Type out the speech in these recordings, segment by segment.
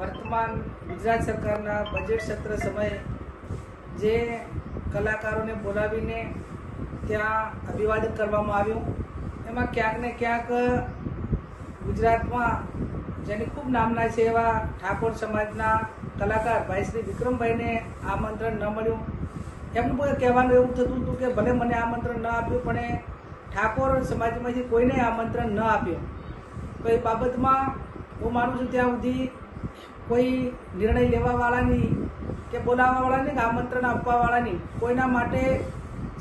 વર્તમાન ગુજરાત સરકારના બજેટ સત્ર સમયે જે કલાકારોને બોલાવીને ત્યાં અભિવાદન કરવામાં આવ્યું, એમાં ક્યાંક ને ક્યાંક ગુજરાતમાં જેની ખૂબ નામના છે એવા ઠાકોર સમાજના કલાકાર ભાઈ શ્રી વિક્રમભાઈને આમંત્રણ ન મળ્યું. એમનું કોઈ કહેવાનું એવું થતું હતું કે ભલે મને આમંત્રણ ન આપ્યું પણ એ ઠાકોર સમાજમાંથી કોઈને આમંત્રણ ન આપ્યું. તો એ બાબતમાં હું માનું છું ત્યાં સુધી કોઈ નિર્ણય લેવાવાળાની કે બોલાવવાવાળાની કે આમંત્રણ આપવાવાળાની કોઈના માટે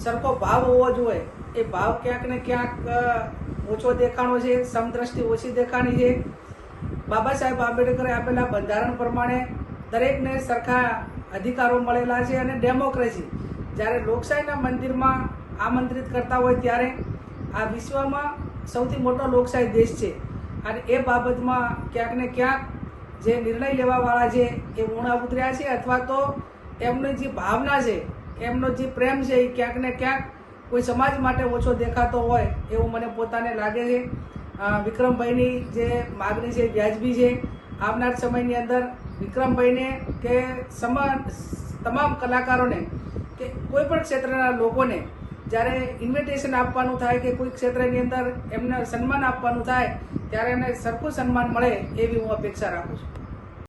સરખો ભાવ હોવો જોઈએ. એ ભાવ ક્યાંક ને ક્યાંક ઓછો દેખાણો છે, સમદ્રષ્ટિ ઓછી દેખાણી છે. બાબા સાહેબ આંબેડકરે આપેલા બંધારણ પ્રમાણે દરેકને સરખા અધિકારો મળેલા છે અને ડેમોક્રેસી જ્યારે લોકશાહીના મંદિરમાં આમંત્રિત કરતા હોય ત્યારે આ વિશ્વમાં સૌથી મોટો લોકશાહી દેશ છે અને એ બાબતમાં ક્યાંક ને ક્યાંક જે નિર્ણય લેવાવાળા છે એ ઊણા ઉતર્યા છે અથવા તો એમની જે ભાવના છે, એમનો જે પ્રેમ છે એ ક્યાંક ને ક્યાંક કોઈ સમાજ માટે ઓછો દેખાતો હોય એવું મને પોતાને લાગે છે. વિક્રમભાઈની જે માગણી છે વ્યાજબી છે. આવનાર સમયની અંદર વિક્રમભાઈને કે તમામ કલાકારોને કે કોઈ પણ ક્ષેત્રના લોકોને જ્યારે ઇન્વિટેશન આપવાનું થાય કે કોઈ ક્ષેત્રની અંદર એમને સન્માન આપવાનું થાય ત્યારે એમને સરખું સન્માન મળે એવી હું અપેક્ષા રાખું છું.